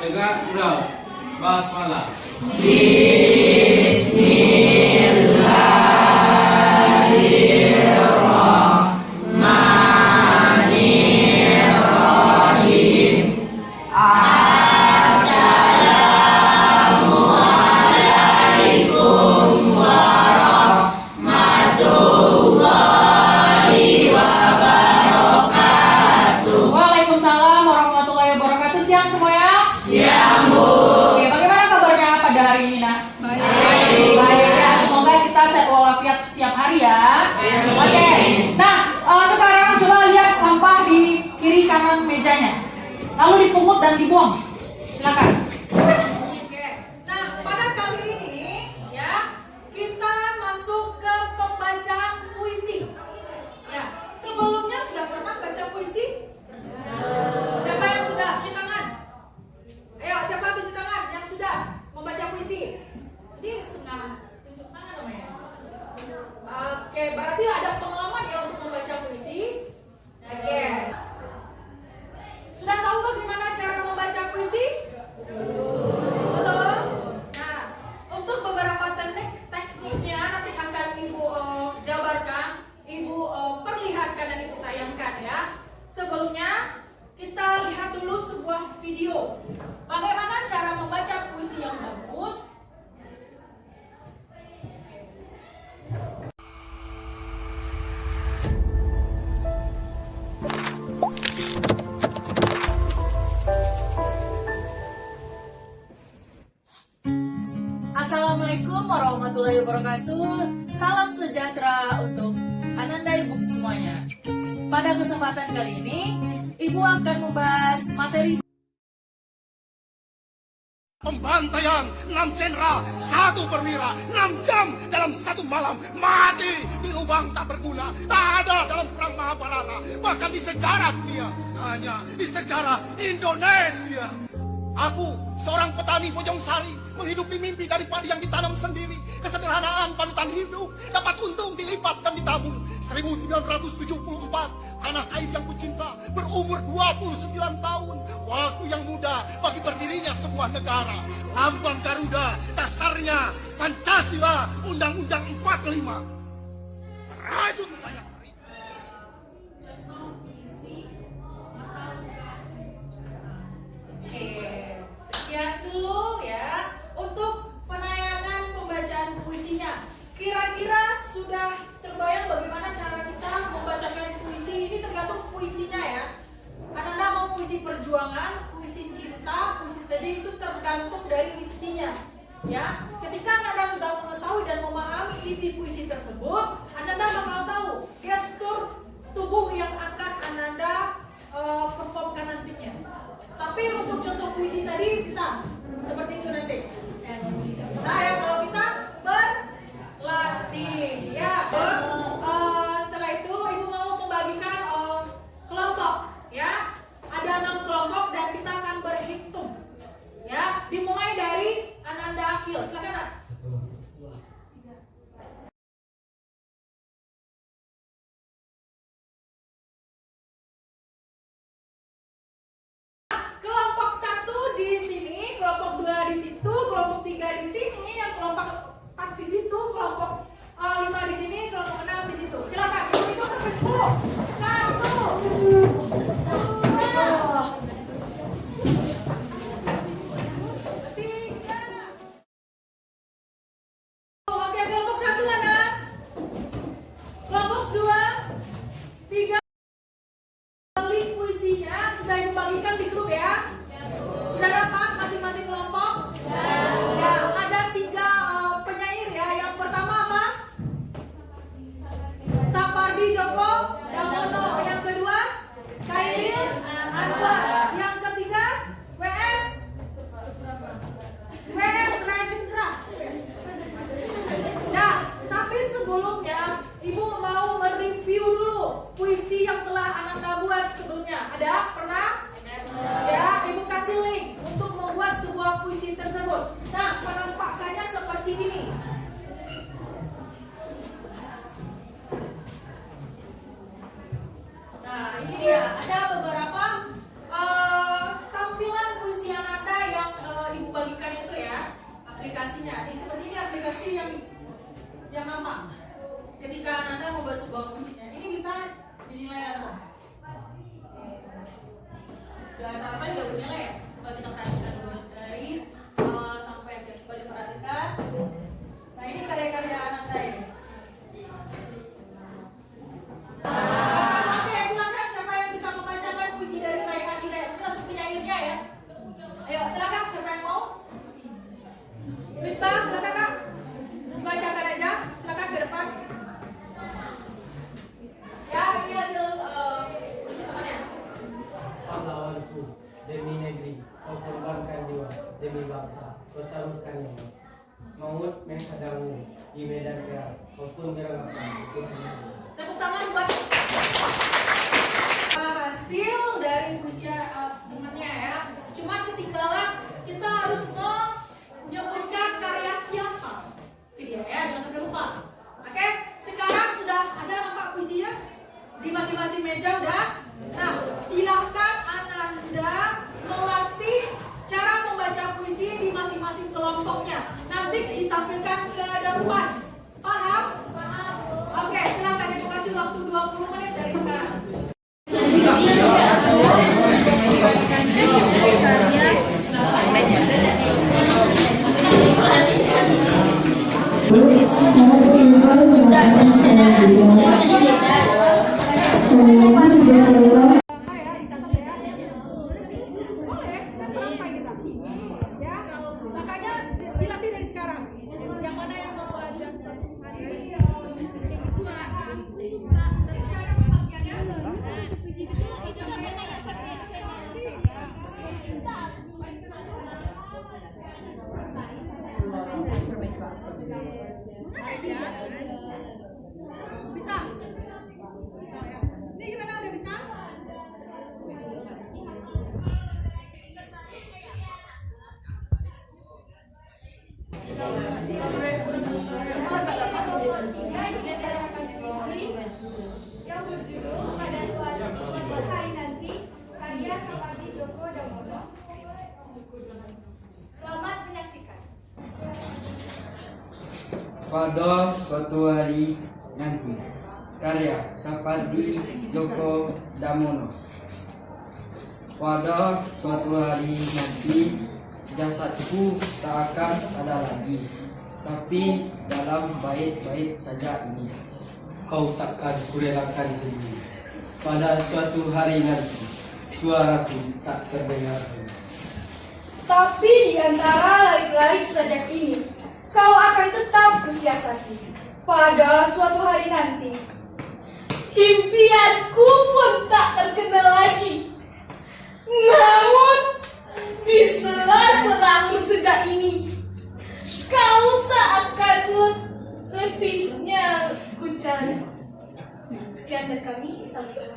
Tegak, udah. Basmalah. Waalaikumsalam warahmatullahi wabarakatuh. Siang semuanya. Siang, Bu. Oke, bagaimana kabarnya pada hari ini, Nak? Baik. Baik ya. Semoga kita sehat walafiat setiap hari ya. Oke. Nah, sekarang coba lihat sampah di kiri kanan mejanya. Lalu dipungut dan dibuang. Silakan. Oke. Nah, pada kali ini ya, kita masuk ke pembacaan puisi. Ya, sebelumnya sudah pernah baca puisi? Siapa yang sudah? Tunjuk tangan. Ayo, siapa tunjuk tangan yang sudah membaca puisi? Ini setengah tunjuk tangan namanya. Oke, berarti ada pengalaman ya untuk membaca puisi. Oke. Sudah tahu bagaimana cara membaca puisi? Belum. Nah, untuk beberapa tekniknya nanti akan Ibu jabarkan, Ibu perlihatkan dan Ibu tayangkan ya. Sebelumnya kita lihat dulu sebuah video. Bagaimana cara membaca puisi yang bagus? Assalamualaikum warahmatullahi wabarakatuh. Salam sejahtera untuk Ananda Ibu semuanya. Pada kesempatan kali ini, Ibu akan membahas materi pembantaian 6 jenderal, 1 perwira, 6 jam dalam 1 malam, mati di lubang tak berguna, tak ada dalam perang Mahabharata, bahkan di sejarah dunia, hanya di sejarah Indonesia. Aku, seorang petani Bojong Sari, menghidupi mimpi dari padi yang ditanam sendiri. Kesederhanaan panutan hidup, dapat untung dilipat dan ditabung. 1974, tanah air yang kucinta berumur 29 tahun. Waktu yang muda bagi berdirinya sebuah negara. Lambang Garuda, dasarnya Pancasila, Undang-Undang 45. Rajut banyak. sekian dulu ya untuk penayangan pembacaan puisinya. Kira-kira sudah terbayang bagaimana cara kita membacakan puisi? Ini tergantung puisinya ya. Anda mau puisi perjuangan, puisi cinta, puisi sedih, itu tergantung dari isinya. Ya, ketika Anda sudah mengetahui dan memahami isi puisi tersebut, Anda bakal tahu gestur tubuh yang akan Anda performkan nantinya. Tapi untuk contoh puisi tadi bisa seperti itu nanti. Bisa ya kalau kita berlatih ya. Terus setelah itu Ibu mau membagikan kelompok ya. Ada 6 kelompok dan kita akan berhitung ya. Dimulai dari Ananda Akil. Silakan Nak. Kelompok 1 di sini, kelompok 2 di situ, kelompok 3 di sini, yang kelompok 4 di situ, kelompok 5 di sini, kelompok 6 di situ. Silakan, hitung sampai 10. 1, 2, 3. Oke, kelompok 1 mana? Kelompok 2, 3. Link puisinya sudah dibagikan di grup ya? Sudah dapat masing-masing kelompok? Ya, ada 3 penyair ya. Yang pertama apa? Sapardi Djoko Damono. aplikasinya. Ini seperti ini aplikasi yang gampang. Ketika Anda membuat sebuah puisinya, ini bisa dinilai langsung. Udah apa udah bernilai ya? Coba kita perhatikan dulu dari awal sampai akhir. Coba diperhatikan. Nah ini karya-karya Ananda ini. Oke, silakan siapa yang bisa membacakan puisi dari Raihan Hidayat? Kita langsung penyairnya ya. Ayo silakan siapa yang mau? Bisa silakan Kak. Dibacakan aja. Silakan ke depan. Ya, ini hasil puisi temannya. Pahlawanku demi negeri, kau korbankan jiwa demi bangsa, kau taruhkan nyawa. Maut menghadangmu di medan perang, kau pun merengapkan untuk negeri. Tepuk tangan buat hasil dari puisi temannya ya. Cuma ketinggalan kita harus menyebutkan karya siapa. Itu dia ya, jangan sampai lupa. Oke, sekarang sudah ada nampak puisinya di masing-masing meja udah. Nah, silahkan Ananda melatih cara membaca puisi di masing-masing kelompoknya. Nanti ditampilkan ke depan. Paham? Paham. Oke, silakan edukasi waktu 20 menit dari sekarang. Makanya dilatih dari sekarang. Yang mana yang mau ada satu hari? Bisa? Ini gimana udah bisa? Yang berjudul Pada Suatu Hari Nanti, karya Sapardi Djoko Damono. Selamat menyaksikan. Pada suatu hari nanti, karya Sapardi Djoko Damono. Pada suatu hari nanti, jasadku tak akan ada lagi, tapi dalam bait-bait saja ini. Kau takkan kurelakan sendiri. Pada suatu hari nanti, suaraku tak terdengar lagi. Tapi di antara larik-larik sajak ini, kau akan tetap kusiasati. Pada suatu hari nanti, Impianku pun tak terkenal lagi. Namun di sela-sela sejak ini, kau tak akan letihnya ku cari. Sekian dari kami, sampai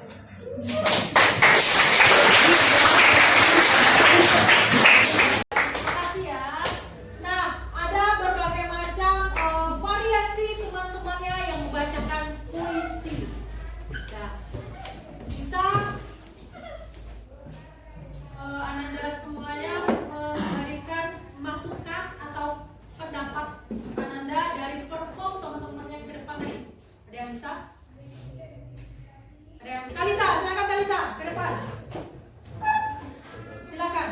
Makasih ya. Nah, ada berbagai macam variasi teman-temannya yang membacakan puisi. Nah, bisa Ananda semuanya memberikan masukan atau pendapat Ananda dari perform teman-temannya ke depan tadi. Ada yang bisa? Ada yang Kalita, silakan Kalita ke depan. Silakan.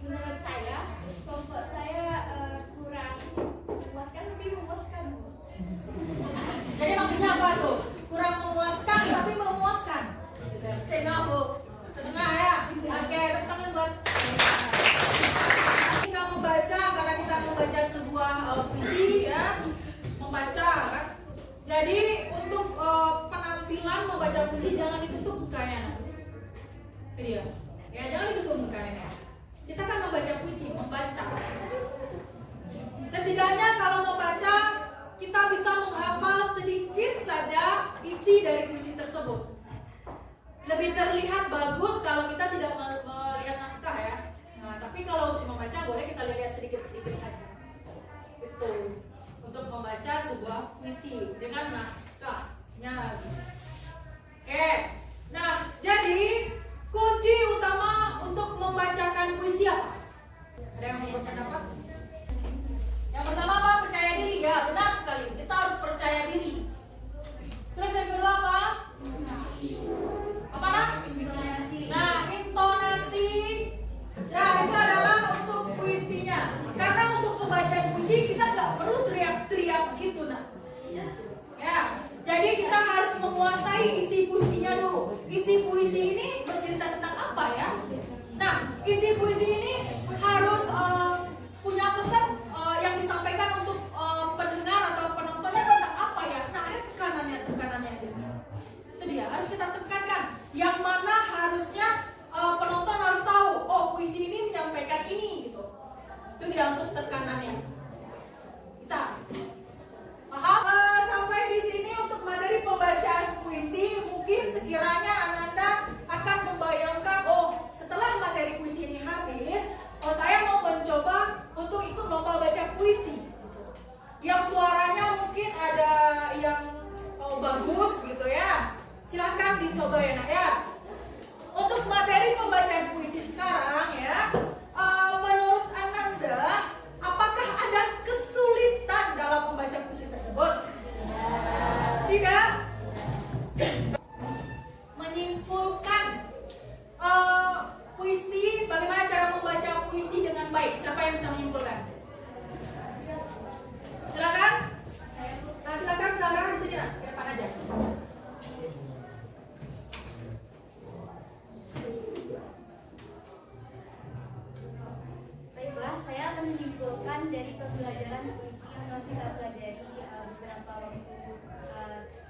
menurut saya, kelompok saya kurang memuaskan tapi memuaskan. Jadi maksudnya apa tuh? Kurang memuaskan tapi memuaskan. Setengah bu, setengah ya. Oke, tepuk tangan buat. Kita membaca karena kita membaca sebuah puisi ya, membaca kan. Jadi untuk penampilan membaca puisi jangan ditutup mukanya. Itu dia. Ya jangan ditutup mukanya. Kita kan membaca puisi, membaca. Setidaknya kalau membaca kita bisa menghafal sedikit saja isi dari puisi tersebut. Lebih terlihat bagus kalau kita tidak melihat naskah ya. Nah, tapi kalau untuk membaca boleh kita lihat sedikit-sedikit saja. Itu untuk membaca sebuah puisi dengan naskah. mungkin ada yang bagus gitu ya. Silahkan dicoba ya nak ya. Untuk materi pembacaan puisi sekarang ya, menurut Ananda, apakah ada kesulitan dalam membaca puisi tersebut? Tidak. Menyimpulkan puisi, bagaimana cara membaca puisi dengan baik? Siapa yang bisa menyimpulkan? Silakan. Nah, silakan Zahra di sini nak, ke depan aja. Baiklah, saya akan menyimpulkan dari pembelajaran puisi yang telah kita pelajari beberapa waktu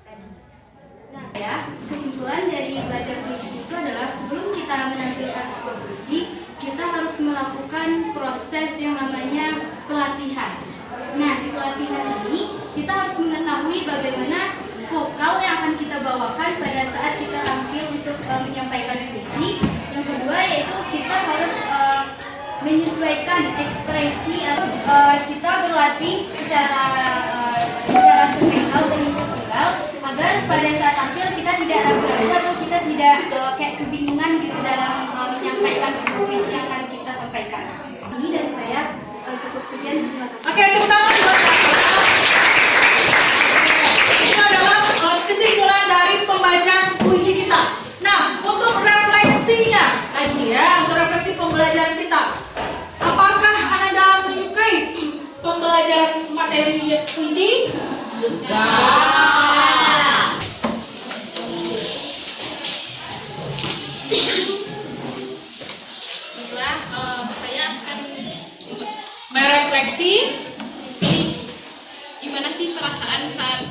tadi. Nah, ya, kesimpulan dari belajar puisi itu adalah sebelum kita menampilkan sebuah puisi, kita harus melakukan proses yang namanya pelatihan. Nah, di pelatihan ini kita harus mengetahui bagaimana vokal yang akan kita bawakan pada saat kita tampil untuk menyampaikan puisi. Yang kedua yaitu kita harus menyesuaikan ekspresi atau kita berlatih secara sepenggal demi sepenggal agar pada saat tampil kita tidak ragu-ragu atau kita tidak kayak kebingungan gitu dalam menyampaikan sebuah puisi yang akan kita sampaikan. Ini dari saya cukup sekian, terima kasih. Oke, tepuk tangan buat Kak. Itu adalah kesimpulan dari pembacaan puisi kita. Nah, untuk refleksinya lagi ya, untuk refleksi pembelajaran kita, apakah Ananda menyukai pembelajaran materi puisi? Suka. Baiklah, saya akan Merefleksi. gimana sih perasaan saat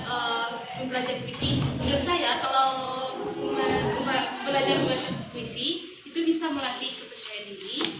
belajar puisi. Menurut saya kalau belajar puisi itu bisa melatih kepercayaan diri,